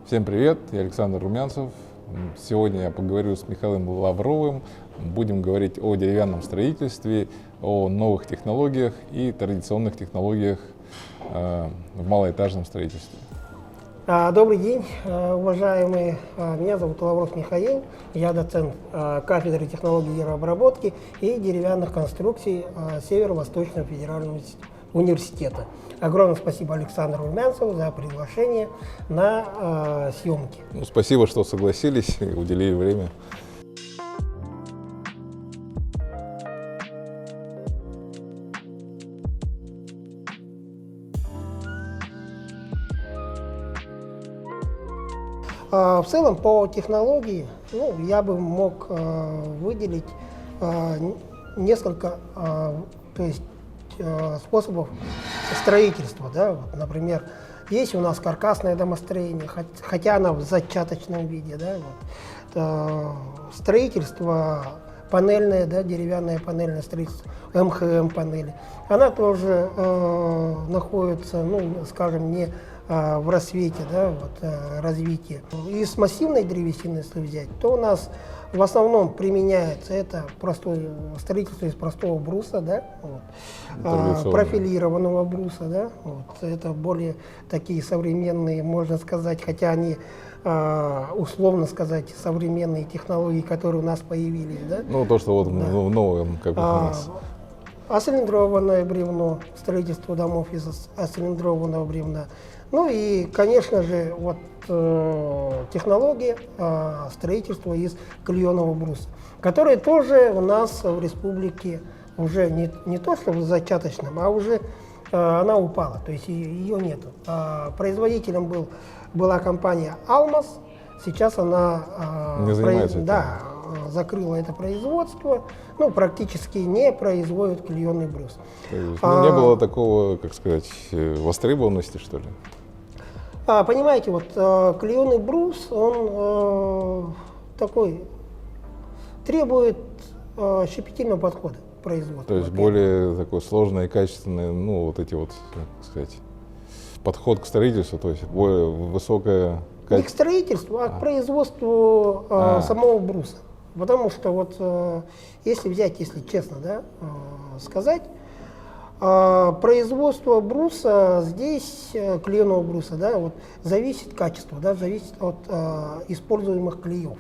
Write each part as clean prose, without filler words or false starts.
Всем привет, я Александр Румянцев. Сегодня я поговорю с Михаилом Лавровым. Будем говорить о деревянном строительстве, о новых технологиях и традиционных технологиях в малоэтажном строительстве. Добрый день, уважаемые. Меня зовут Лавров Михаил. Я доцент кафедры технологий деревообработки и деревянных конструкций Северо-Восточного федерального университета. Огромное спасибо Александру Румянцеву за приглашение на съемки. Спасибо, что согласились и уделили время. В целом по технологии я бы мог выделить несколько способов строительства. Да? Вот, например, есть у нас каркасное домостроение, хотя она в зачаточном виде. Да? Вот. Строительство панельное, да, деревянное панельное строительство, МХМ-панели. Она тоже находится, скажем, не в рассвете, да, развития. Из массивной древесины, если взять, то у нас в основном применяется это строительство из простого бруса, да, профилированного бруса. Да, это более такие современные, можно сказать, хотя они условно сказать, современные технологии, которые у нас появились. Да? То, что вот в новом, как бы у нас. Оцилиндрованное бревно, строительство домов из оцилиндрованного бревна. И, конечно же, технология строительства из клееного бруса, которая тоже у нас в республике уже не то, что в зачаточном, а уже она упала, то есть ее нету. Производителем была компания «Алмаз», сейчас она закрыла это производство, практически не производит клееный брус. Не было такого, как сказать, востребованности, что ли? Понимаете, клееный брус, он требует щепетильного подхода к производству. То есть более такой сложный и качественный, как сказать, подход к строительству, то есть более высокое качество. Не к строительству, а к производству самого бруса. Потому что если честно, да, сказать, производство бруса здесь, клееного бруса, да, зависит качество, да, зависит от используемых клеев.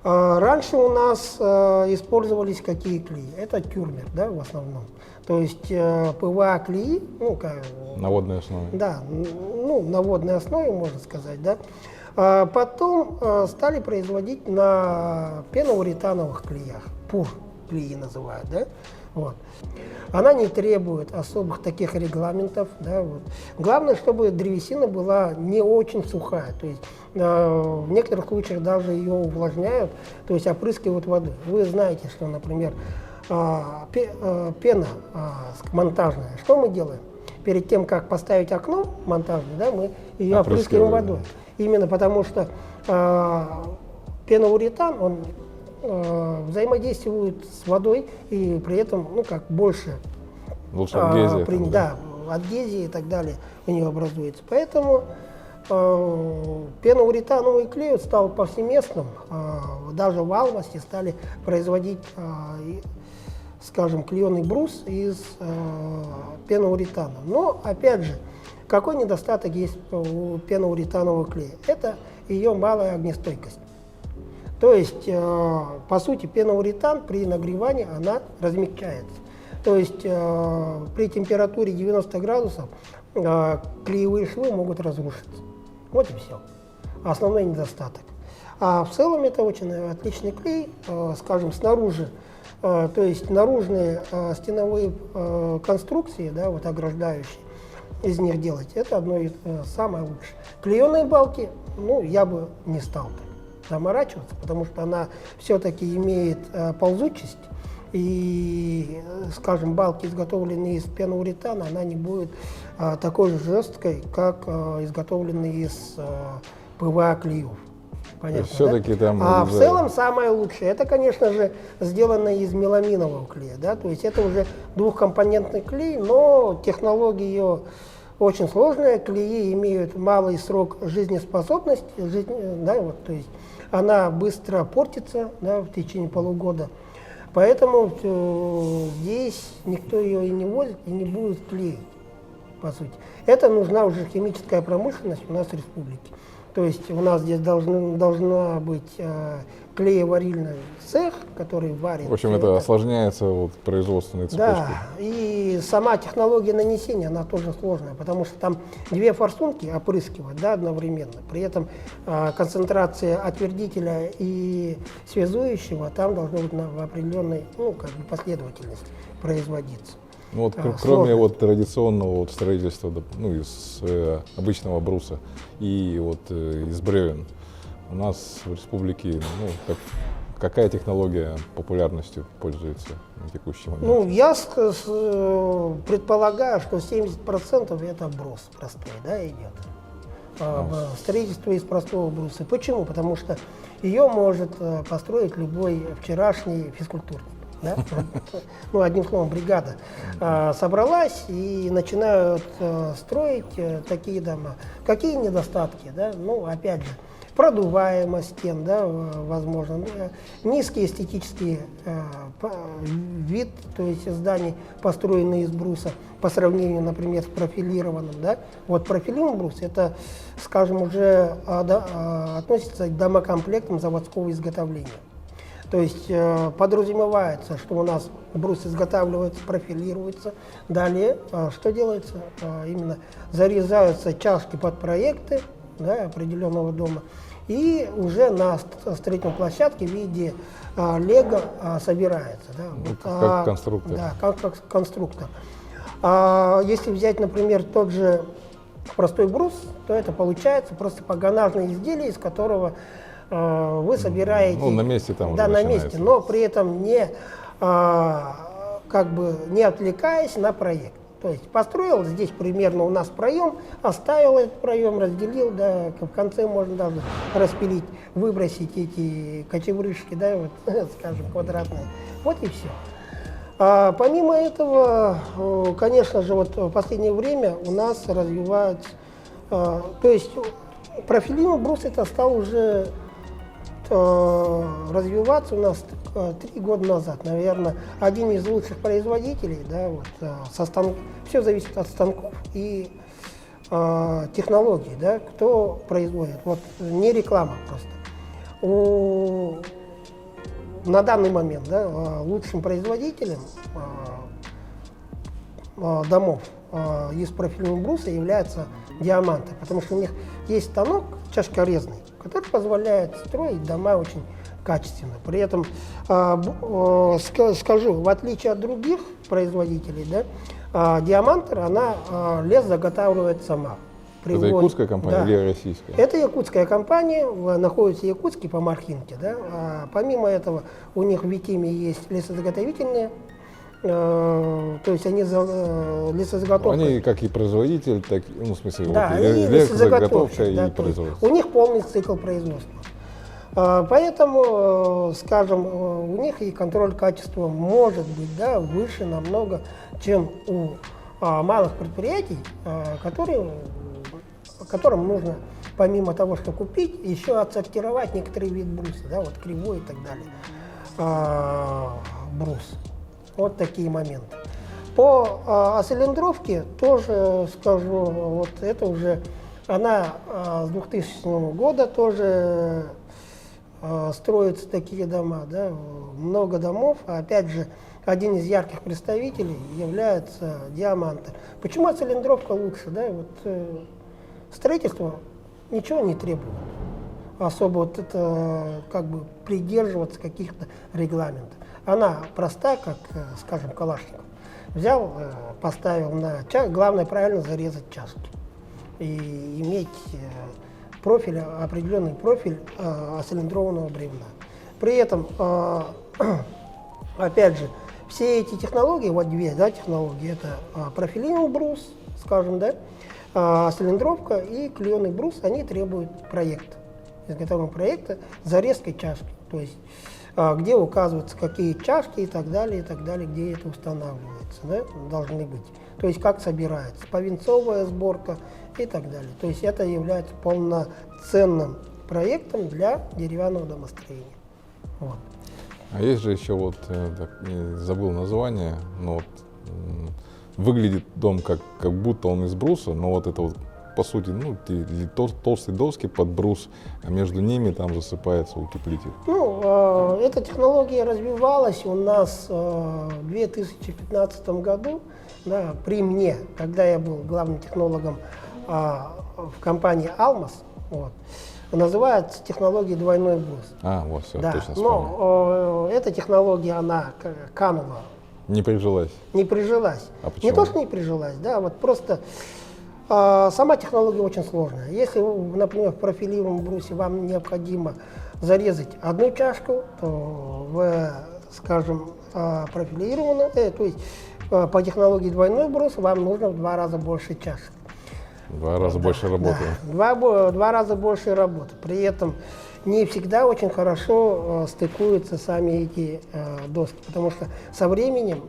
Раньше у нас использовались какие клеи? Это тюрмер, да, в основном. То есть ПВА клеи, на водной основе. Да, на водной основе, можно сказать, да. Потом стали производить на пеноуретановых клеях, ПУР клеи называют, да. Она не требует особых таких регламентов. Да, Главное, чтобы древесина была не очень сухая. То есть в некоторых случаях даже ее увлажняют, то есть опрыскивают водой. Вы знаете, что, например, пена монтажная. Что мы делаем? Перед тем, как поставить окно монтажное, да, мы ее опрыскиваем водой. Именно потому что пеноуретан, он взаимодействует с водой и при этом больше адгезии и так далее у нее образуется. Поэтому пеноуретановый клей стал повсеместным. Даже в Алмасе стали производить, скажем, клееный брус из пеноуретана. Но опять же, какой недостаток есть у пеноуретанового клея? Это ее малая огнестойкость. То есть, по сути, пеноуретан при нагревании она размягчается. То есть при температуре 90 градусов клеевые швы могут разрушиться. Вот и все. Основной недостаток. А в целом это очень отличный клей, скажем, снаружи. То есть наружные стеновые конструкции, да, ограждающие, из них делать, это одно из самое лучшее. Клееные балки, я бы не стал заморачиваться, потому что она все-таки имеет ползучесть, и, скажем, балки, изготовленные из пеноуретана, она не будет такой же жесткой, как изготовленные из ПВА клеев. Понятно, все-таки да? там в целом самое лучшее, это, конечно же, сделано из меламинового клея, да, то есть это уже двухкомпонентный клей, но технология ее очень сложная, клеи имеют малый срок жизнеспособности, да, вот, то есть она быстро портится, да, в течение полугода. Поэтому здесь никто ее и не возит, и не будет клеить, по сути. Это нужна уже химическая промышленность у нас в республике. То есть у нас здесь должна быть клееварильный цех, который варит. В общем, это осложняется вот производственной цепочкой. Да, и сама технология нанесения, она тоже сложная, потому что там две форсунки опрыскивают, да, одновременно. При этом концентрация отвердителя и связующего там должна быть в определенной, ну, как бы последовательности производиться. Ну, вот, кроме вот традиционного вот строительства, ну, из обычного бруса и вот из бревен, у нас в республике, ну, какая технология популярностью пользуется на текущий момент? Ну, я предполагаю, что 70% это брус простой, да, идет. Строительство из простого бруса. Почему? Потому что ее может построить любой вчерашний физкультурник. Да? Ну, одним словом, бригада собралась и начинают строить такие дома. Какие недостатки? Да? Ну, опять же, продуваемость стен, да, возможно, низкий эстетический вид, то есть зданий, построенные из бруса, по сравнению, например, с профилированным. Да? Вот профилированный брус, это, скажем, уже относится к домокомплектам заводского изготовления. То есть подразумевается, что у нас брус изготавливается, профилируется. Далее что делается? Именно зарезаются чашки под проекты, да, определенного дома. И уже на строительной площадке в виде лего собирается. Да, вот, как конструктор. Да, как конструктор. Если взять, например, тот же простой брус, то это получается просто погонажное изделие, из которого вы собираете, ну, на месте там да, уже на месте, но при этом не, как бы не отвлекаясь на проект. То есть построил здесь примерно у нас проем, оставил этот проем, разделил, да, в конце можно даже распилить, выбросить эти кочеврышки, да, вот, скажем, квадратные. Вот и все. Помимо этого, конечно же, вот в последнее время у нас развивается, то есть профилированный брус это стал уже развиваться у нас 3 года назад, наверное, один из лучших производителей, да, вот, все зависит от станков и технологий, да, кто производит, вот, не реклама просто. На данный момент, да, лучшим производителем домов из профильного бруса является Диаманта, потому что у них есть станок чашкорезный, который позволяет строить дома очень качественно. При этом, скажу, в отличие от других производителей, да, Диамантер, она лес заготавливает сама. Это якутская компания, да, или российская? Это якутская компания, находится в Якутске по Мархинке. Да. Помимо этого, у них в Витиме есть лесозаготовительные, то есть они лесозаготовка. Они как и производитель, так, ну, в смысле, да, вот, и лесозаготовка и да, производство. У них полный цикл производства. Поэтому, скажем, у них и контроль качества может быть, да, выше намного, чем у малых предприятий, которым нужно, помимо того, что купить, еще отсортировать некоторые виды бруса, да, вот кривой и так далее. Брус. Вот такие моменты. По оцилиндровке тоже скажу, вот это уже, она с 2000 года тоже строятся такие дома, да, много домов. Опять же, один из ярких представителей является Диамантер. Почему оцилиндровка лучше? Да? Вот, строительство ничего не требует. Особо вот это, как бы придерживаться каких-то регламентов. Она проста, как, скажем, Калашников. Взял, поставил на чашку, главное правильно зарезать чашки и иметь профиль, определенный профиль оцилиндрованного бревна. При этом, опять же, все эти технологии, вот две, да, технологии, это профилированный брус, скажем, да, оцилиндровка и клееный брус, они требуют проекта, изготовления проекта зарезкой чашки. То есть где указываются какие чашки и так далее, где это устанавливается, да, должны быть. То есть как собирается, повинцовая сборка и так далее. То есть это является полноценным проектом для деревянного домостроения. Вот. А есть же еще вот, забыл название, но вот, выглядит дом как будто он из бруса, но вот это вот по сути, ну, толстые доски под брус, а между ними там засыпается утеплитель. Ну, эта технология развивалась у нас в 2015 году, да, при мне, когда я был главным технологом в компании «Алмаз». Вот. Называется технология двойной брус. Вот все, да. точно вспомнил. Но эта технология, она канула. Не прижилась? Не прижилась. А почему? Не то, что не прижилась, да, вот просто сама технология очень сложная. Если, например, в профилируемом брусе вам необходимо зарезать одну чашку, то в, скажем, профилированном, то есть по технологии двойной брус вам нужно в 2 раза больше чашек. В 2 раза больше работы. Да, 2 раза больше работы. При этом не всегда очень хорошо стыкуются сами эти доски, потому что со временем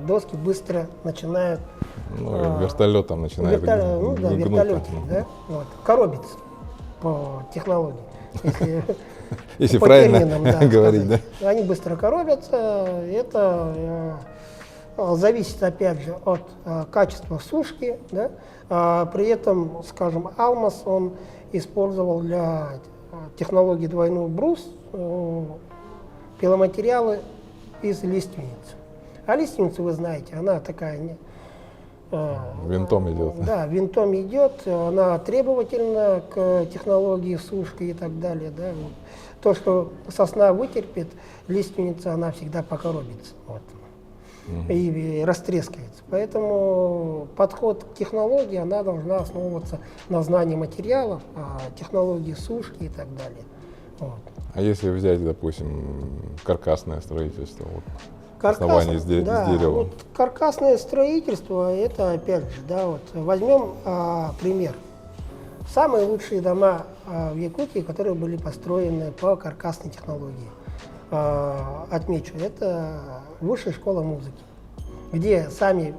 доски быстро начинают вертолет там начинает вертолет, да, вот, коробится по технологии. Если по правильно терминам, говорить, да? Они быстро коробятся. Это зависит, опять же, от качества сушки, да. При этом, скажем, «Алмаз» он использовал для технологии двойной брус пиломатериалы из лиственницы. А лиственница, вы знаете, она такая... Винтом идет. Да, винтом идет, она требовательна к технологии сушки и так далее. Да, вот. То, что сосна вытерпит, лиственница, она всегда покоробится. Вот. И растрескается. Поэтому подход к технологии, она должна основываться на знании материалов, технологии сушки и так далее. Вот. А если взять, допустим, каркасное строительство, вот, основание из дерева? Вот, каркасное строительство, это опять же, да, вот, возьмем пример. Самые лучшие дома в Якутии, которые были построены по каркасной технологии. Отмечу, это Высшая школа музыки, где сами,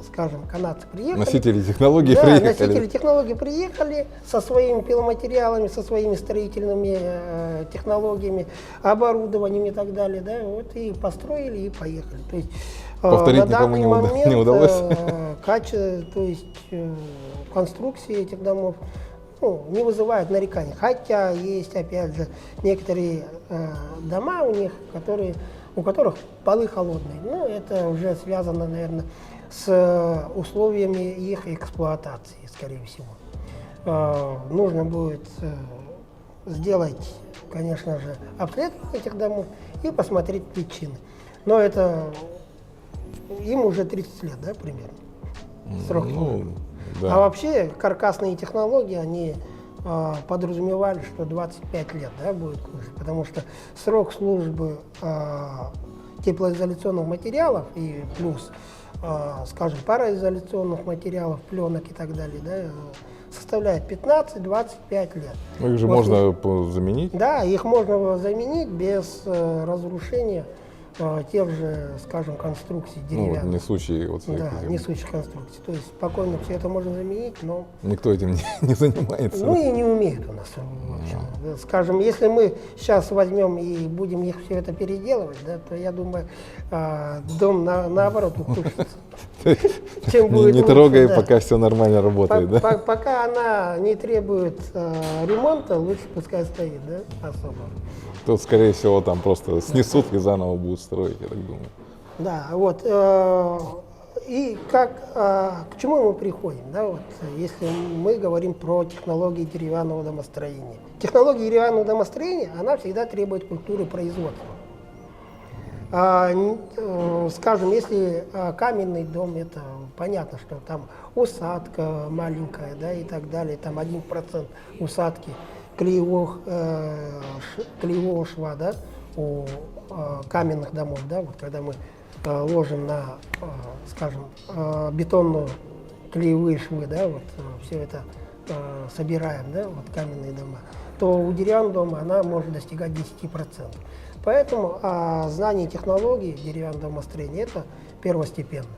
скажем, канадцы приехали. Носители технологий приехали. Носители технологий приехали со своими пиломатериалами, со своими строительными технологиями, оборудованием и так далее. Да, вот, и построили, и поехали. То есть, повторить на данный никому момент не удалось. То есть, конструкции этих домов не вызывает нареканий. Хотя есть, опять же, некоторые дома у них, у которых полы холодные. Но это уже связано, наверное, с условиями их эксплуатации, скорее всего. Нужно будет сделать, конечно же, обследование этих домов и посмотреть причины. Но это им уже 30 лет, да, примерно, срок службы. Да. А вообще каркасные технологии, они подразумевали, что 25 лет, да, будет служить, потому что срок службы теплоизоляционных материалов и плюс, скажем, пароизоляционных материалов, пленок и так далее, да, составляет 15-25 лет. Их же можно заменить? Да, их можно заменить без разрушения тех же, скажем, конструкций деревянных. Несущие несущих конструкций. То есть спокойно все это можно заменить, но... Никто этим не занимается. И не умеет у нас. В общем. Скажем, если мы сейчас возьмем и будем их все это переделывать, да, то я думаю, дом наоборот ухудшится. Не трогай, пока все нормально работает. Пока она не требует ремонта, лучше пускай стоит, да, особо. Тут, скорее всего, там просто снесут и заново будут строить, я так думаю. Да, вот. И к чему мы приходим, да, вот, если мы говорим про технологии деревянного домостроения. Технология деревянного домостроения, она всегда требует культуры производства. Скажем, если каменный дом, это понятно, что там усадка маленькая, да, и так далее, там 1% усадки клеевого шва, да, у каменных домов, да, вот когда мы ложим на, скажем, бетонную клеевые швы, да, вот все это собираем, да, вот каменные дома, то у деревянного дома она может достигать 10%. поэтому знание технологий деревянного домостроения – это первостепенно.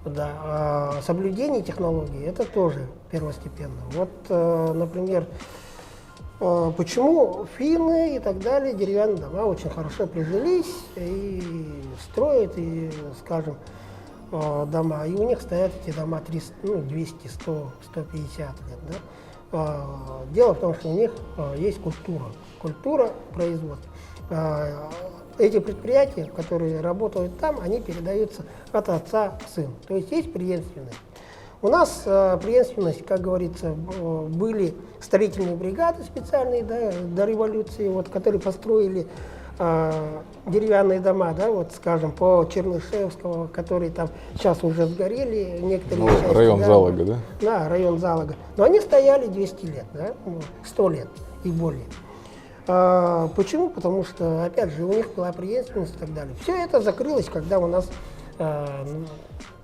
Да, соблюдение технологий – это тоже первостепенно. Вот, например, почему финны и так далее, деревянные дома очень хорошо прижились и строят, и, скажем, дома. И у них стоят эти дома 300, 200, 100, 150 лет. Да? Дело в том, что у них есть культура производства. Эти предприятия, которые работают там, они передаются от отца к сыну. То есть есть преемственность. У нас преемственность, как говорится, были строительные бригады специальные, да, до революции, вот, которые построили деревянные дома, да, вот, скажем, по Чернышевского, которые там сейчас уже сгорели, некоторые части. Район Залога, да? Да, район Залога. Но они стояли 200 лет, да, 100 лет и более. Почему? Потому что, опять же, у них была преемственность и так далее. Все это закрылось, когда у нас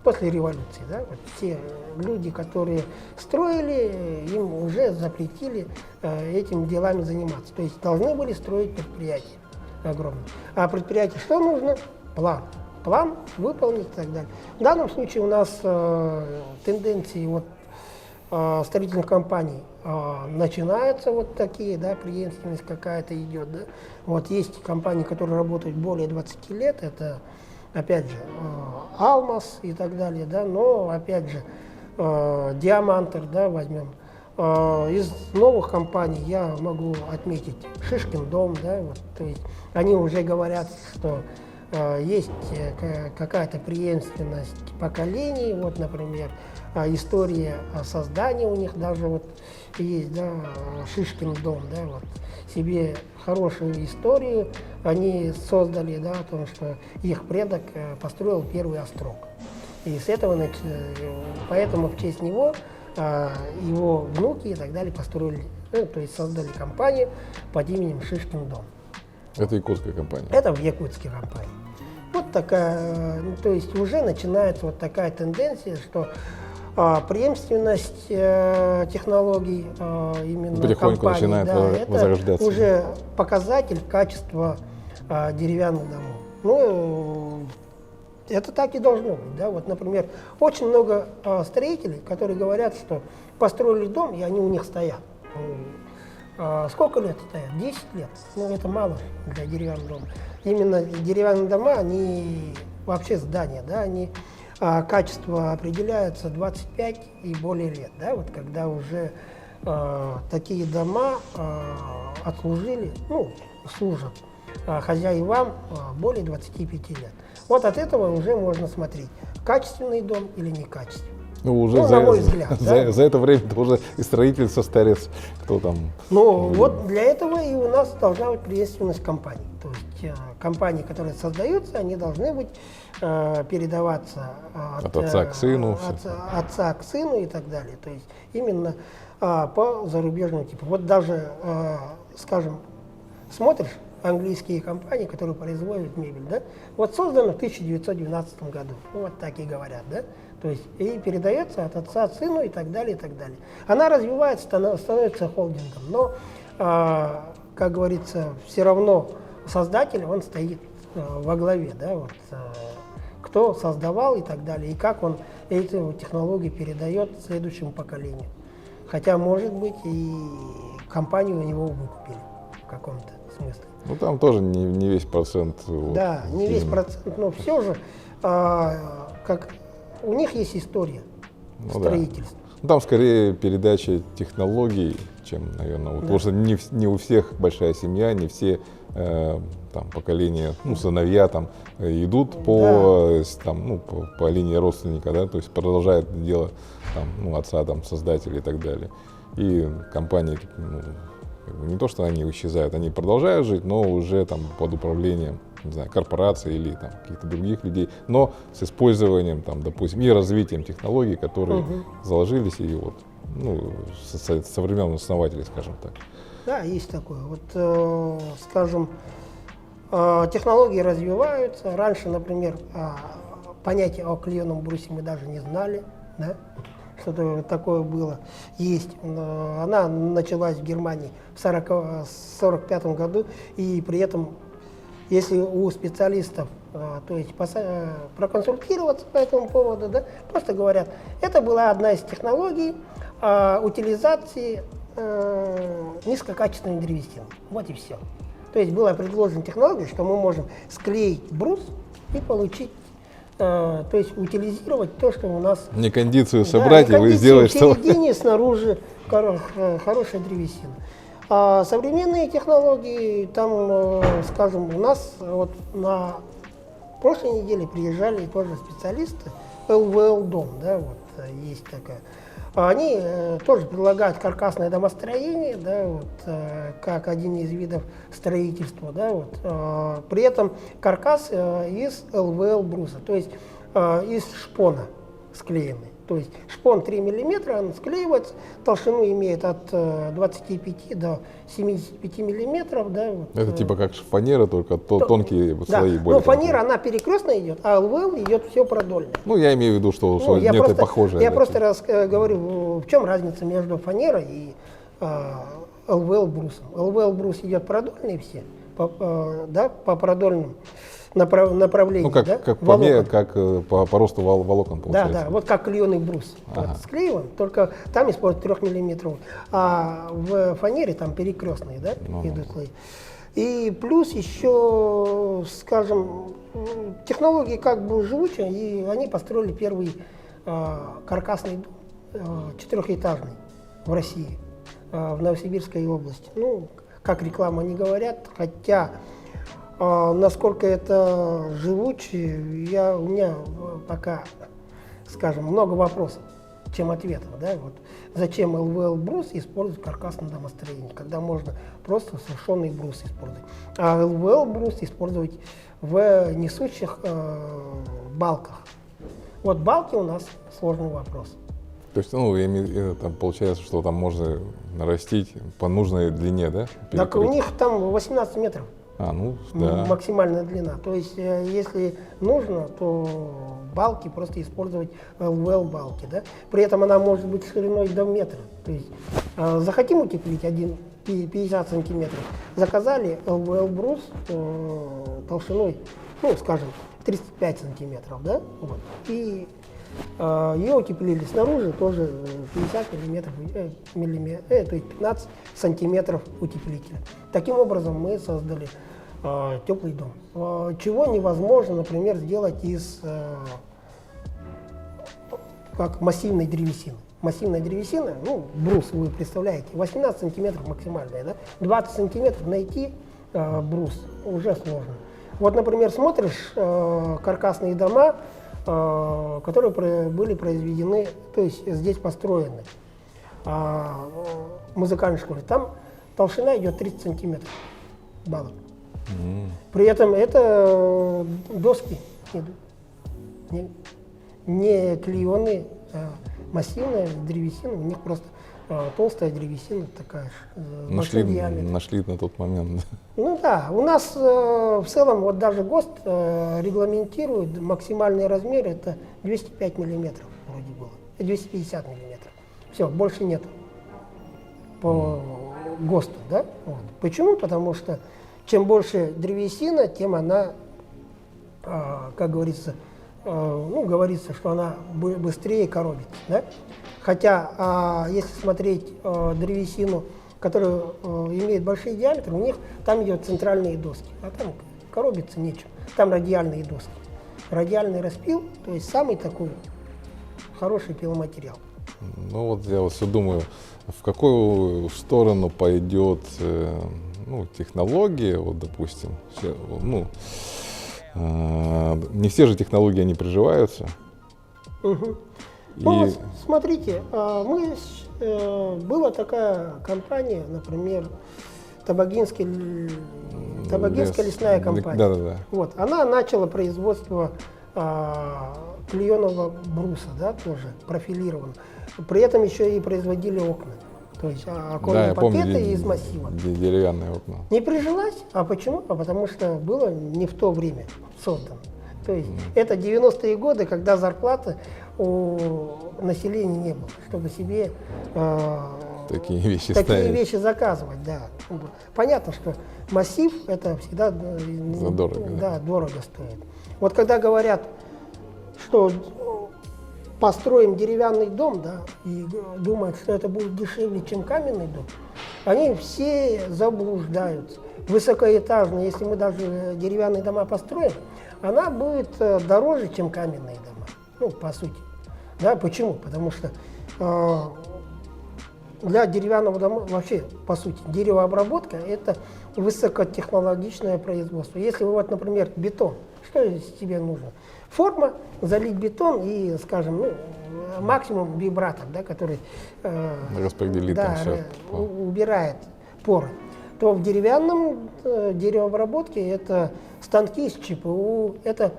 после революции, да, вот все люди, которые строили, им уже запретили этим делами заниматься. То есть должны были строить предприятия огромные. А предприятие что нужно? План. План выполнить и так далее. В данном случае у нас тенденции вот, строительных компаний начинаются вот такие, да, преемственность какая-то идет. Да. Вот есть компании, которые работают более 20 лет, это опять же Алмаз и так далее, да, но опять же Диамантер, да, возьмем. Из новых компаний я могу отметить Шишкин дом, да, вот, то есть они уже говорят, что есть какая-то преемственность поколений, вот, например, история создания у них даже вот есть, да, Шишкин дом, да, вот, себе хорошую историю они создали, да, о том, что их предок построил первый острог. И с этого, поэтому в честь него его внуки и так далее построили, то есть создали компанию под именем Шишкин дом. Это якутская компания? Это в якутской компании. Вот такая, то есть уже начинается вот такая тенденция, что преемственность технологий именно потихоньку компаний, начинает да, возрождаться. Это уже показатель качества деревянных домов. Ну, это так и должно быть. Да? Вот, например, очень много строителей, которые говорят, что построили дом, и они у них стоят. Сколько лет стоят? 10 лет. Ну, это мало для деревянного дома. Именно деревянные дома, они вообще здания, да, они качество определяется 25 и более лет, да, вот когда уже такие дома отслужили, ну, служат хозяевам более 25 лет. Вот от этого уже можно смотреть, качественный дом или некачественный. Ну, уже на мой взгляд, за это время уже и строитель состарец, кто там. Ну, вот для этого и у нас должна быть преемственность компаний. То есть компании, которые создаются, они должны быть передаваться от отца к сыну. От отца к сыну и так далее. То есть именно по зарубежному типу. Вот даже, скажем, смотришь английские компании, которые производят мебель, да, вот создано в 1912 году. Ну, вот так и говорят, да. То есть и передается от отца к сыну и так далее, и так далее. Она развивается, становится холдингом, но, как говорится, все равно создатель, он стоит во главе, да, вот, кто создавал и так далее, и как он эту технологию передает следующему поколению. Хотя, может быть, и компанию у него выкупили в каком-то смысле. Ну, там тоже не весь процент. Да, не весь процент, но все же, как у них есть история строительства. Да. Ну, там скорее передача технологий, чем, наверное, вот, потому что не у всех большая семья, не все там, поколения, ну, сыновья там идут по линии родственника, да, то есть продолжают дело там, ну, отца, там, создателя и так далее. И компании, не то, что они исчезают, они продолжают жить, но уже там под управлением, не знаю, корпораций или там каких-то других людей, но с использованием, там, допустим, и развитием технологий, которые заложились и вот, ну, со времен основателей, скажем так. Да, есть такое. Вот, скажем, технологии развиваются. Раньше, например, понятие о клееном брусе мы даже не знали, да? Что-то такое было. Есть. Она началась в Германии в 1945 году, и при этом если у специалистов, то есть проконсультироваться по этому поводу, да, просто говорят, это была одна из технологий утилизации низкокачественной древесины. Вот и все. То есть была предложена технология, что мы можем склеить брус и получить, то есть утилизировать то, что у нас... Не кондицию собрать, да, и вы сделаете... В середине, снаружи хорошая древесина. А современные технологии, там, скажем, у нас вот на прошлой неделе приезжали тоже специалисты, ЛВЛ Дом, да, вот есть такая. Они тоже предлагают каркасное домостроение, да, вот, как один из видов строительства. Да, вот. При этом каркас из ЛВЛ бруса, то есть из шпона склеенный. То есть шпон 3 мм, он склеивается, толщину имеет от 25 до 75 мм. Да, вот. Это типа как фанера, только тонкие слои более. Ну, фанера, она перекрестно идет, а ЛВЛ идет все продольно. Ну, я имею в виду, что некое похожее. Я просто говорю, в чем разница между фанерой и ЛВЛ брусом. ЛВЛ брус идет продольный все, по продольным направлению. Ну, как, да, как по мне, как по росту волокон получается. Да, вот как клееный брус. Ага. Вот, склеиваем, только там используют 3 миллиметровый, а в фанере там перекрестные, да, идут слои. И плюс еще, скажем, технологии как бы живучие, и они построили первый каркасный дом, 4-этажный в России, в Новосибирской области. Ну, как реклама не говорят, хотя насколько это живучее, у меня пока, скажем, много вопросов, чем ответов. Да? Вот. Зачем ЛВЛ брус использовать в каркасном домостроении, когда можно просто сушеный брус использовать, а ЛВЛ брус использовать в несущих балках. Вот балки у нас сложный вопрос. То есть, ну, там получается, что там можно нарастить по нужной длине, да? Так у них там 18 метров. Да. Максимальная длина. То есть, если нужно, то балки просто использовать ЛВЛ балки. Да? При этом она может быть шириной до метра. То есть, захотим утеплить 50 сантиметров, заказали ЛВЛ брус толщиной, ну, скажем, 35 сантиметров, да? Вот. И ее утеплили снаружи тоже 50 миллиметров, то есть 15 сантиметров утеплителя. Таким образом мы создали теплый дом. Чего невозможно, например, сделать из как массивной древесины. Массивная древесина, ну, брус, вы представляете, 18 сантиметров максимальная, да? 20 сантиметров найти брус уже сложно. Вот, например, смотришь каркасные дома, которые были произведены, то есть здесь построены в музыкальной школе. Там толщина идет 30 сантиметров балок. При этом это доски не клееные, массивная древесина, у них просто толстая древесина такая же. Нашли на тот момент. Ну да, у нас в целом вот даже ГОСТ регламентирует максимальный размер, это 205 миллиметров вроде было, 250 миллиметров. Все, больше нет по ГОСТу, да? Вот. Почему? Потому что чем больше древесина, тем она, как говорится, говорится, что она быстрее коробится, да? Хотя, если смотреть древесину, которая имеет большие диаметры, у них там идет центральные доски, а там коробиться нечем. Там радиальные доски. Радиальный распил, то есть самый такой хороший пиломатериал. Ну вот я вот все думаю, в какую сторону пойдет технология, вот допустим, не все же технологии они приживаются. Угу. Ну, вот, смотрите, была такая компания, например, Табагинская лесная компания. Да. Вот, она начала производство клееного бруса, да, тоже профилированного. При этом еще и производили окна. То есть оконные пакеты из массива. Деревянные окна. Не прижилась, а почему? А потому что было не в то время создано. То есть это 90-е годы, когда зарплаты у населения не было, чтобы себе такие вещи такие ставить. вещи заказывать, да. Понятно, что массив это всегда Задорого, да, дорого стоит. Вот когда говорят, что построим деревянный дом, да, и думают, что это будет дешевле, чем каменный дом, они все заблуждаются. Высокоэтажные, если мы даже деревянные дома построим, она будет дороже, чем каменные дома. Ну, по сути. Да, почему? Потому что для деревянного дома, вообще, по сути, деревообработка – это высокотехнологичное производство. Если вы, вот, например, бетон, что тебе нужно? Форма, залить бетон и, скажем, ну, максимум вибратор, да, который Распределит там все. убирает поры. То в деревянном деревообработке это станки с ЧПУ, это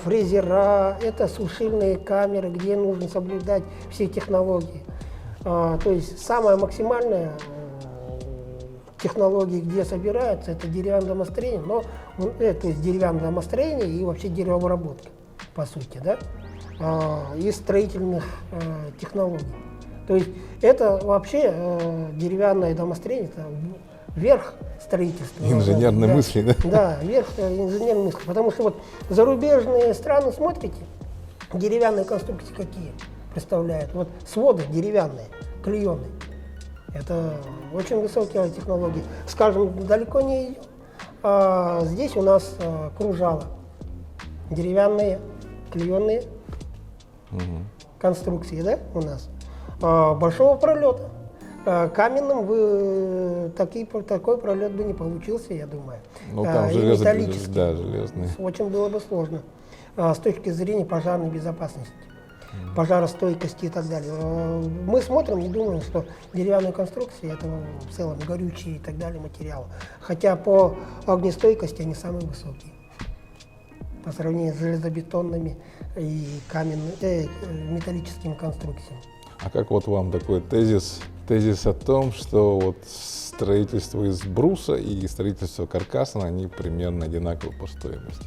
фрезера, это сушильные камеры, где нужно соблюдать все технологии. То есть самая максимальная технология, где собираются, это деревянное домостроение, но то есть деревянное домостроение и вообще деревообработка, по сути, да, из строительных технологий. То есть это вообще деревянное домостроение, это верх строительства. Инженерной мысли, да? Да, верх инженерной мысли. Потому что вот зарубежные страны, смотрите, деревянные конструкции какие представляют. Вот своды деревянные, клееные. Это очень высокие технологии. Скажем, далеко не идем. Здесь у нас кружала. Деревянные, клееные конструкции, да, у нас. Большого пролета. Каменным такой пролет бы не получился, я думаю. Ну, там металлический. Да, железный. Очень было бы сложно с точки зрения пожарной безопасности, пожаростойкости и так далее. Мы смотрим и думаем, что деревянные конструкции это в целом горючие и так далее материалы. Хотя по огнестойкости они самые высокие по сравнению с железобетонными и металлическими конструкциями. А как вот вам такой тезис о том, что вот строительство из бруса и строительство каркаса, они примерно одинаковы по стоимости?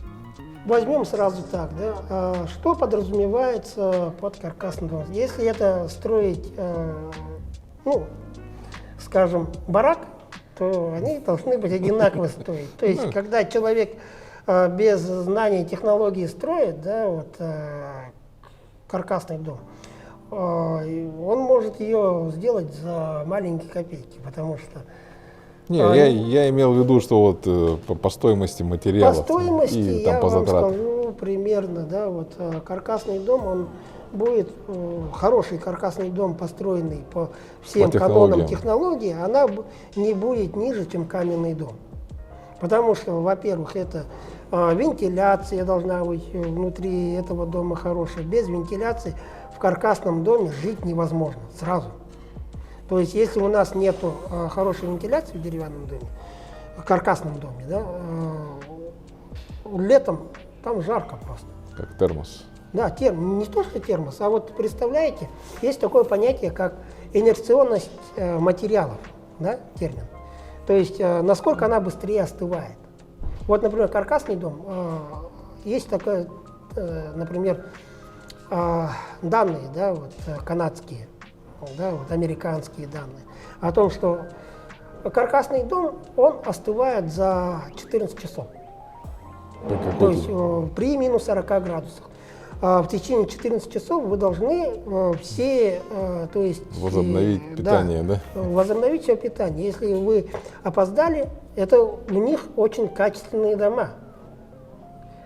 Возьмем сразу так, да, что подразумевается под каркасным домом? Если это строить, ну, скажем, барак, то они должны быть одинаково стоить. То есть, когда человек без знаний технологии строит, да, вот, каркасный дом, он может ее сделать за маленькие копейки, потому что... Не, я имел в виду, что вот по стоимости материалов. По стоимости и там я по вам затратам. скажу примерно, да, вот каркасный дом, он будет, хороший каркасный дом, построенный по всем канонам технологии, она не будет ниже, чем каменный дом. Потому что, во-первых, это вентиляция должна быть внутри этого дома хорошая. Без вентиляции в каркасном доме жить невозможно сразу. То есть, если у нас нет хорошей вентиляции в деревянном доме, в каркасном доме, да, летом там жарко просто. Как термос. Да, не то, что термос, а вот представляете, есть такое понятие, как инерционность материалов, да, термин. То есть, насколько она быстрее остывает. Вот, например, каркасный дом, есть такое, например, данные, да, вот, канадские, да, вот, американские данные, о том, что каркасный дом, он остывает за 14 часов. То есть при минус 40 градусах. В течение 14 часов вы должны все, то есть... Возобновить питание, да? Возобновить все питание. Если вы опоздали, это у них очень качественные дома.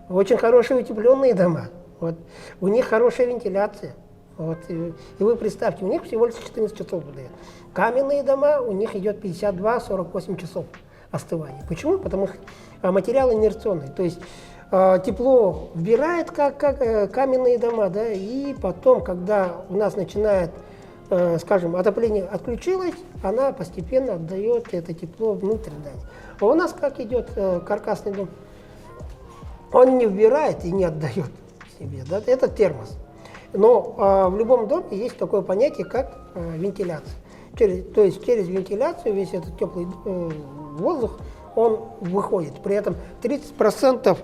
Очень хорошие утепленные дома. Вот. У них хорошая вентиляция. Вот. И вы представьте, у них всего лишь 14 часов выдают. Каменные дома, у них идет 52-48 часов остывания. Почему? Потому что материал инерционный. То есть тепло вбирает, как каменные дома, да, и потом, когда у нас начинает, скажем, отопление отключилось, она постепенно отдает это тепло внутрь здания. А у нас как идет каркасный дом? Он не вбирает и не отдает себе, да, это термос. Но в любом доме есть такое понятие, как вентиляция. То есть через вентиляцию весь этот теплый воздух, он выходит. При этом 30%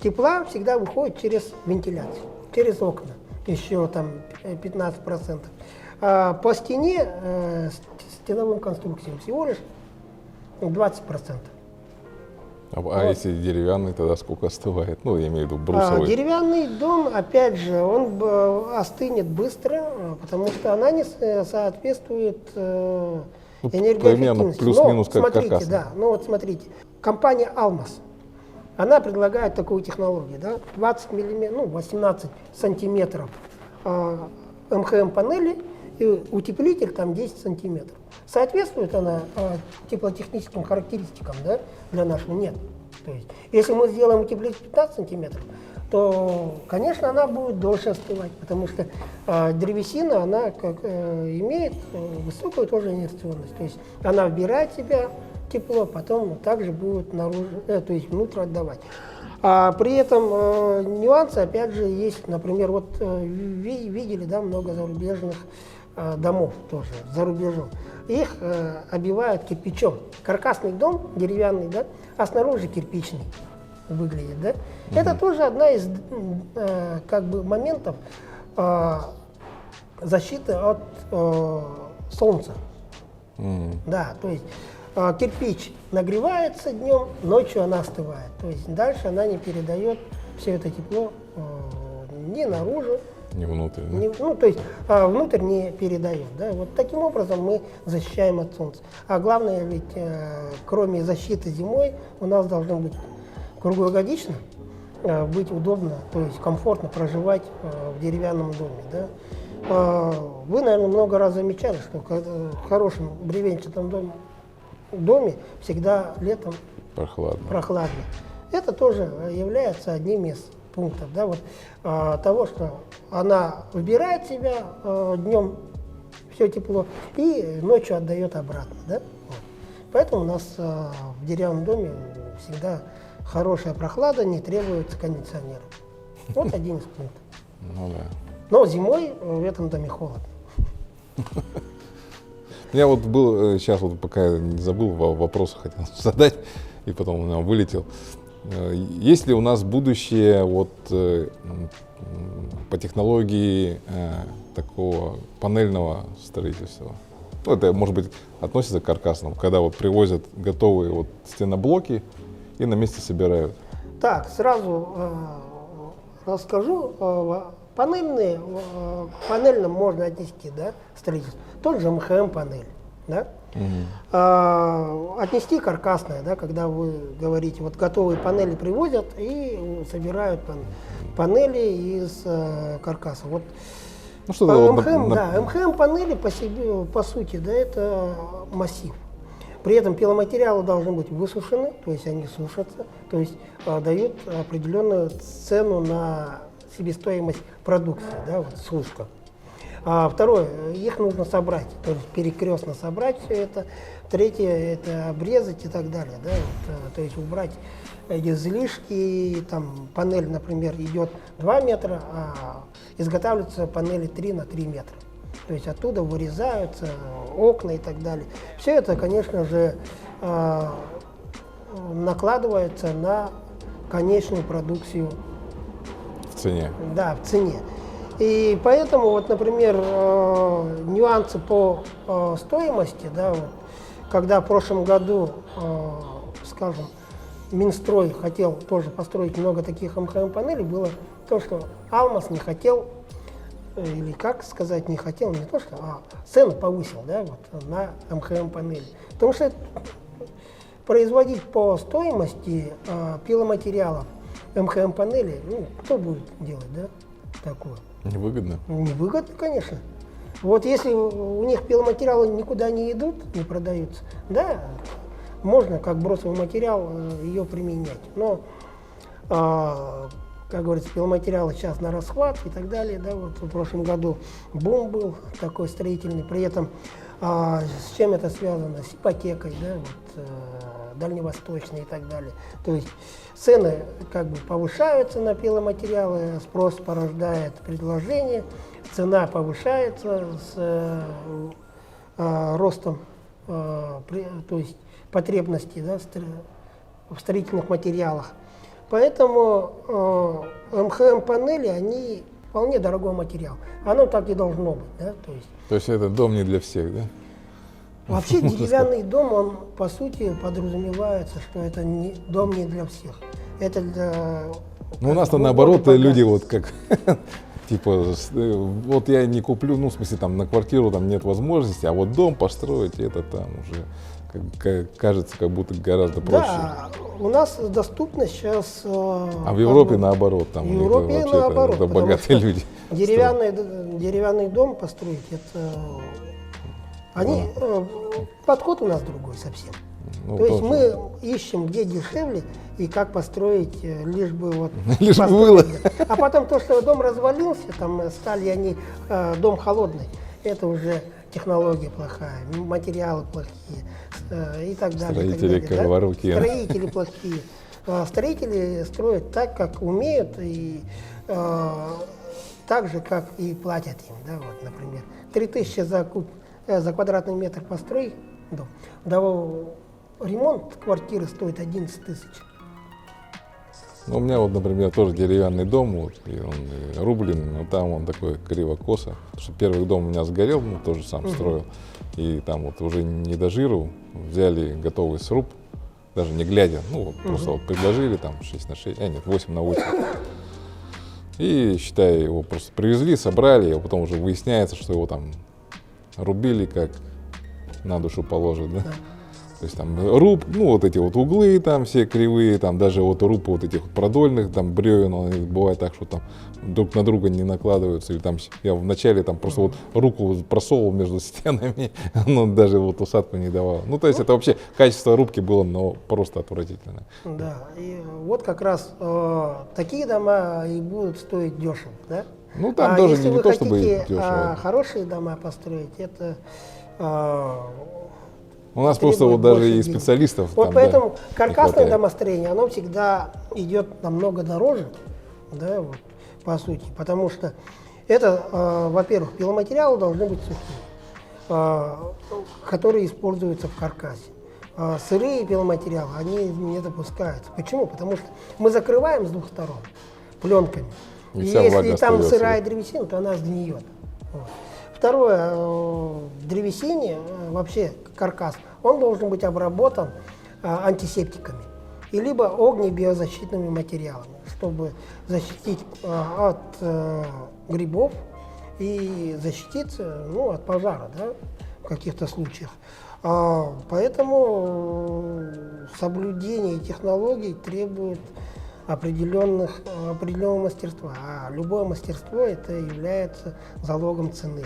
тепла всегда выходит через вентиляцию, через окна. Еще там 15%. А по стене, стеновым конструкциям всего лишь 20%. А если деревянный, тогда сколько остывает? Ну, я имею в виду брусовый. Деревянный дом, опять же, он остынет быстро, потому что она не соответствует энергоэффективности. Плюс-минус как смотрите, каркас. да, ну вот смотрите, компания Алмаз, она предлагает такую технологию, да, 20 миллиметров, ну 18 сантиметров МХМ-панели и утеплитель там 10 сантиметров. Соответствует она теплотехническим характеристикам, да, для нашего? Нет. То есть, если мы сделаем утеплитель 15 сантиметров, то, конечно, она будет дольше остывать, потому что древесина, она имеет высокую тоже инерционность. То есть она вбирает в себя тепло, потом также будет наружу, то есть внутрь отдавать. А при этом нюансы, опять же, есть, например, вот видели, да, много зарубежных домов тоже за рубежом. Их обивают кирпичом. Каркасный дом деревянный, да, а снаружи кирпичный выглядит, да. Это тоже одна из как бы моментов защиты от солнца. Да, то есть кирпич нагревается днем, ночью она остывает. То есть дальше она не передает все это тепло ни наружу, не внутрь, да? ну, то есть внутрь не передает. Да? Вот таким образом мы защищаем от солнца. А главное, ведь кроме защиты зимой, у нас должно быть круглогодично быть удобно, то есть комфортно проживать в деревянном доме. Да? Вы, наверное, много раз замечали, что в хорошем бревенчатом доме всегда летом прохладно. Это тоже является одним из пунктов, да, вот, того, что она вбирает в себя днем все тепло и ночью отдает обратно. Да? Вот. Поэтому у нас в деревянном доме всегда хорошая прохлада, не требуется кондиционера. Вот один из пунктов. Ну, да. Но зимой в этом доме холодно. Я вот был, сейчас вот пока я не забыл, вопросы хотел задать, и потом у меня вылетел. Есть ли у нас будущее вот по технологии такого панельного строительства? Ну, это, может быть, относится к каркасному, когда вот привозят готовые вот стеноблоки и на месте собирают. Так, сразу расскажу. Панельным можно отнести, да, строительство. Тот же МХМ-панель. Да? Отнести каркасное, да, когда вы говорите, вот готовые панели привозят и собирают панели из каркаса. Вот, ну, МХМ-панели по себе, по сути, да, это массив. При этом пиломатериалы должны быть высушены, то есть они сушатся, то есть дают определенную цену на себестоимость продукции, да, вот сушка. Второе, их нужно собрать, то есть перекрестно собрать все это. Третье, это обрезать и так далее, да, вот, то есть убрать излишки. Там панель, например, идет 2 метра, а изготавливаются панели 3 на 3 метра. То есть оттуда вырезаются окна и так далее. Все это, конечно же, накладывается на конечную продукцию. В цене. Да, в цене. И поэтому, вот, например, нюансы по стоимости, да, вот, когда в прошлом году, скажем, Минстрой хотел тоже построить много таких МХМ-панелей, было то, что Алмаз не хотел, или как сказать, не хотел, не то что, а цену повысил, да, вот, на МХМ-панели. Потому что производить по стоимости пиломатериалов МХМ-панели, ну, кто будет делать, да, такое? Невыгодно? Невыгодно, конечно. Вот если у них пиломатериалы никуда не идут, не продаются, да, можно как бросовый материал ее применять. Но, как говорится, пиломатериалы сейчас на расхват и так далее. Да, вот в прошлом году бум был такой строительный. При этом с чем это связано? С ипотекой, да, вот, дальневосточной и так далее. То есть цены как бы повышаются на пиломатериалы, спрос порождает предложение, цена повышается с ростом, то есть потребностей, да, в строительных материалах. Поэтому МХМ-панели, они вполне дорогой материал. Оно так и должно быть, да, То есть это дом не для всех, да? вообще деревянный дом, он по сути подразумевается, что это дом не для всех. Это для... Ну, у нас-то наоборот люди вот как, типа, вот я не куплю, ну, в смысле, там, на квартиру там нет возможности, а вот дом построить, это там уже, кажется, как будто гораздо проще. Да, у нас доступность сейчас... А в Европе наоборот, там, в Европе вообще наоборот, это богатые люди. Деревянный дом построить, это... Подход у нас другой совсем. Ну, то есть тоже. мы ищем, где дешевле и как построить, лишь бы вот... Лишь бы было. А потом то, что дом развалился, там стали они, дом холодный, это уже технология плохая, материалы плохие и так далее. Строители криворукие. Да? Строители плохие. Строители строят так, как умеют, и так же, как и платят им. Да, вот, например, 3000 за квадратный метр построй дом. Да, ремонт квартиры стоит 11 000. Ну, у меня вот, например, тоже деревянный дом, вот, и он рубленый, но там он такой криво-косо. Потому что первый дом у меня сгорел, ну, тоже сам строил. И там вот уже не дожиру, взяли готовый сруб, даже не глядя, ну, вот, просто вот предложили там 6 на 6, нет, 8 на 8. И, считай, его просто привезли, собрали, а потом уже выясняется, что его там рубили как на душу положит, да? То есть там руб, ну вот эти вот углы там все кривые, там даже вот руб вот этих вот продольных там бревен, бывает так, что там друг на друга не накладываются, или там я вначале там просто вот руку просовывал между стенами, но даже вот усадку не давал. Ну то есть это вообще качество рубки было, но просто отвратительно. Да, и вот как раз такие дома и будут стоить дешево, да? Ну там тоже если не вы то, чтобы хотите дешево. хорошие дома построить, это У нас просто вот даже и специалистов вот там, поэтому да, каркасное домостроение, оно всегда идет намного дороже, да, вот, по сути, потому что это, во-первых, пиломатериалы должны быть сухие, которые используются в каркасе. Сырые пиломатериалы, они не допускаются. Почему? Потому что мы закрываем с двух сторон пленками. И если там сырая древесина, то она сгниет. Вот. Второе, в древесине, вообще каркас, он должен быть обработан антисептиками и либо огнебиозащитными материалами, чтобы защитить от грибов и защитить, ну, от пожара, да, в каких-то случаях. Поэтому соблюдение технологий требует определенного мастерства, а любое мастерство это является залогом цены.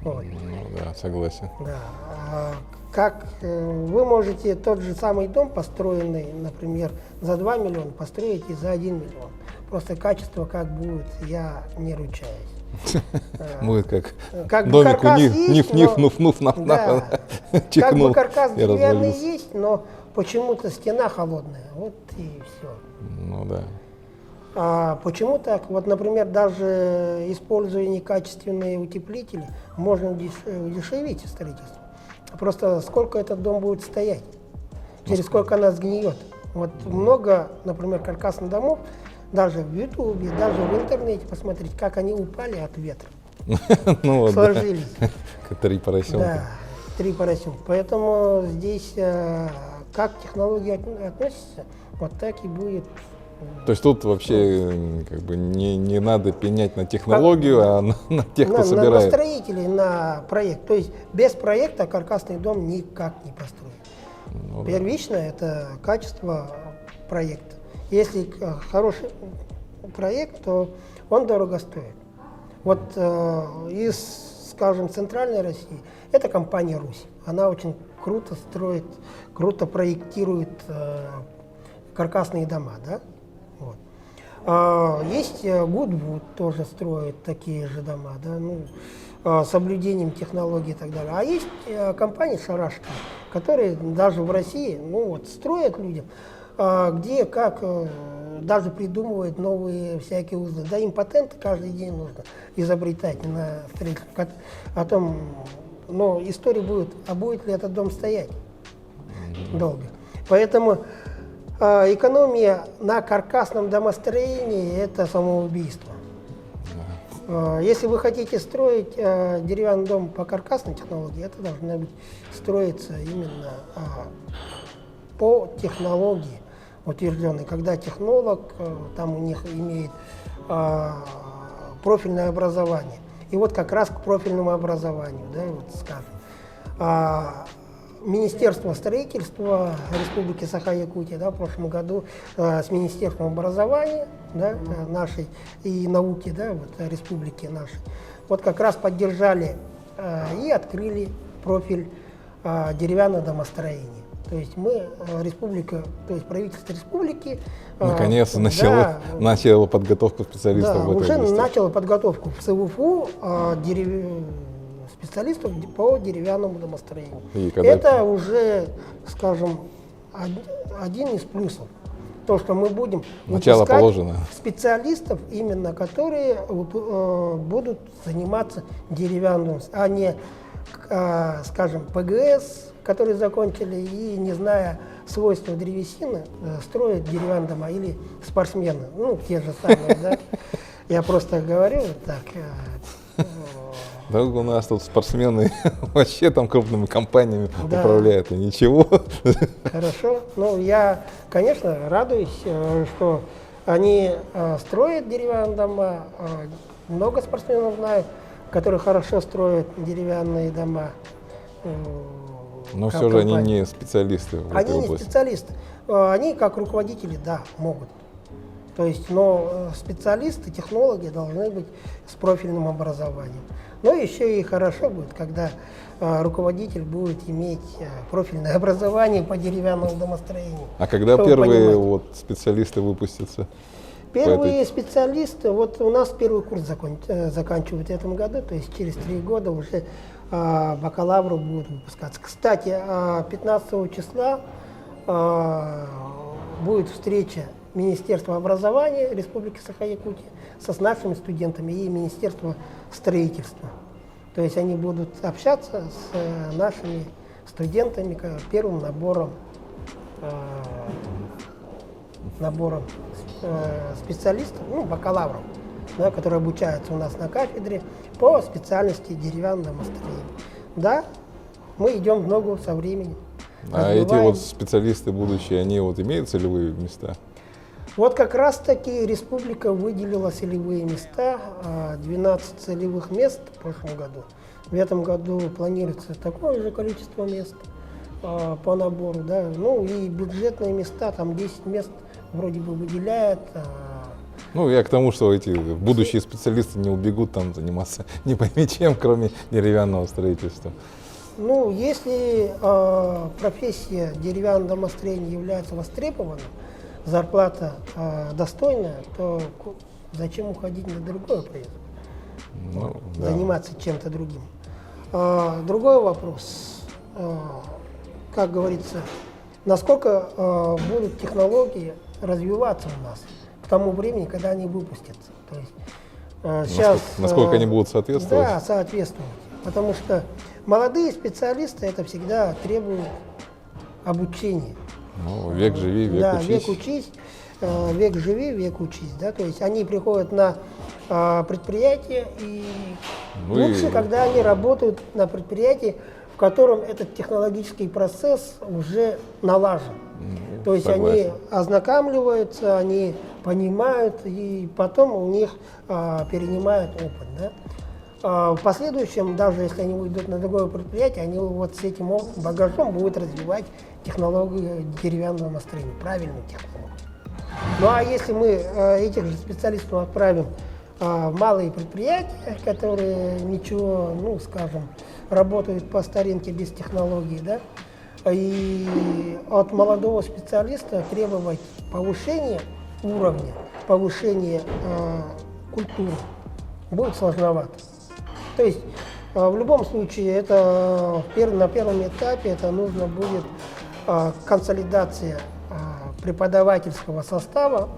Вот. Ну, да, согласен. Да. Как вы можете тот же самый дом, построенный, например, за 2 миллиона, построить и за 1 миллион. Просто качество как будет, я не ручаюсь. Будет как бы домик у них, ниф-ниф, нуф-нуф, наф-наф, как бы каркас деревянный есть, но почему-то стена холодная, вот и все. Ну да. Почему так? Вот, например, даже используя некачественные утеплители, можно удешевить строительство. Просто сколько этот дом будет стоять, через сколько она сгниет. Вот много, например, каркасных домов, даже в Ютубе, даже в интернете посмотреть, как они упали от ветра. Ну, сложились. Как 3 поросенка. Да, 3 поросенка. Поэтому здесь как технологии относятся, вот так и будет. То есть тут вообще как бы не надо пенять на технологию, а на тех, кто собирает. На строителей, на проект. То есть без проекта каркасный дом никак не построить. Ну, первично это качество проекта. Если хороший проект, то он дорого стоит. Вот из, скажем, центральной России, это компания «Русь». Она очень круто строит, круто проектирует каркасные дома, да? Вот. Есть Goodwood, тоже строит такие же дома, да, ну, с соблюдением технологий и так далее. А есть компании шарашки, которые даже в России, ну, вот, строят людям, где как даже придумывают новые всякие узлы. Да, им патенты каждый день нужно изобретать на строительстве. О том, но история будет, а будет ли этот дом стоять долго. Поэтому экономия на каркасном домостроении – это самоубийство. Если вы хотите строить деревянный дом по каркасной технологии, это должно быть строиться именно по технологии утвержденной, когда технолог там у них имеет профильное образование. И вот как раз к профильному образованию, да, вот скажем. Министерство строительства Республики Саха-Якутия, да, в прошлом году с Министерством образования, да, нашей и науки, да, вот, республики нашей, вот как раз поддержали и открыли профиль деревянного домостроения. То есть мы, республика, то есть правительство республики… Наконец-то начало подготовку специалистов да, в этой уже области. начало подготовку в ЦВФУ специалистов по деревянному домостроению. Это уже, скажем, один из плюсов. То, что мы будем выпускать специалистов, именно которые будут заниматься деревянным, а не, скажем, ПГС, которые закончили и, не зная свойства древесины, строят деревянные дома, или спортсмены, ну, те же самые, да. Я просто говорю так. Да, у нас тут спортсмены вообще там крупными компаниями управляют, и ничего. Хорошо. Ну, я, конечно, радуюсь, что они строят деревянные дома. Много спортсменов знаю, которые хорошо строят деревянные дома. Но все же они не специалисты в этой области. Они не специалисты. Они, как руководители, да, могут. То есть, но специалисты, технологи должны быть с профильным образованием. Но еще и хорошо будет, когда руководитель будет иметь профильное образование по деревянному домостроению. А когда первые вот специалисты выпустятся? Первые специалисты, вот у нас первый курс заканчивают в этом году, то есть через 3 года уже бакалавры будут выпускаться. Кстати, 15 числа будет встреча Министерства образования Республики Саха-Якутия с нашими студентами и Министерства строительства. То есть они будут общаться с нашими студентами первым набором специалистов, ну, бакалавров, да, которые обучаются у нас на кафедре по специальности деревянного домостроения. Да, мы идем в ногу со временем. А эти вот специалисты будущие, они вот имеют целевые места? Вот как раз-таки республика выделила целевые места, 12 целевых мест в прошлом году. В этом году планируется такое же количество мест по набору. Да. Ну и бюджетные места, там 10 мест вроде бы выделяют. Ну, я к тому, что эти будущие специалисты не убегут там заниматься не пойми чем, кроме деревянного строительства. Ну, если профессия деревянного домостроения является востребованной, зарплата достойная, то зачем уходить на другое производство? Ну, заниматься чем-то другим. Другой вопрос, как говорится, насколько будут технологии развиваться у нас к тому времени, когда они выпустятся. То есть, сейчас, насколько они будут соответствовать? Да, соответствовать. Потому что молодые специалисты это всегда требуют обучения. Ну, век живи, век да, учись. Век учись, век живи, век учись. Да? То есть они приходят на предприятие, и лучше, когда они работают на предприятии, в котором этот технологический процесс уже налажен. То есть они ознакомливаются, они понимают, и потом у них перенимают опыт. Да? В последующем, даже если они уйдут на другое предприятие, они вот с этим багажом будут развивать технологию деревянного домостроения, правильную технологию. Ну а если мы этих же специалистов отправим в малые предприятия, которые ничего, ну скажем, работают по старинке без технологий, да, и от молодого специалиста требовать повышения уровня, повышения культуры будет сложновато. То есть в любом случае это на первом этапе это нужно будет консолидация преподавательского состава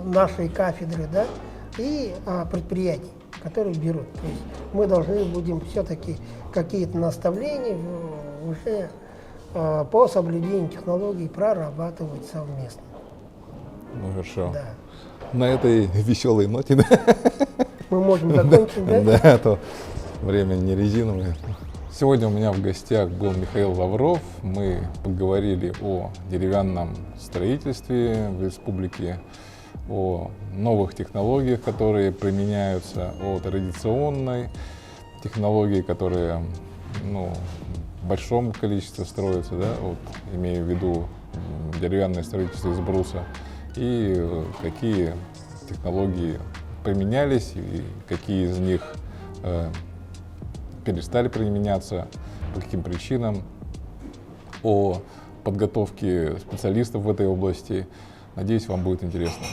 нашей кафедры, да, и предприятий, которые берут. То есть мы должны будем все-таки какие-то наставления уже по соблюдению технологий прорабатывать совместно. Ну хорошо. Да. На этой веселой ноте, да? Мы можем закончить, да? Да, а то время не резиновое. Сегодня у меня в гостях был Михаил Лавров. Мы поговорили о деревянном строительстве в республике, о новых технологиях, которые применяются, о традиционной технологии, которые в большом количестве строятся, да, вот, имею в виду деревянное строительство из бруса, и какие технологии применялись, и какие из них перестали применяться, по каким причинам, о подготовке специалистов в этой области. Надеюсь, вам будет интересно.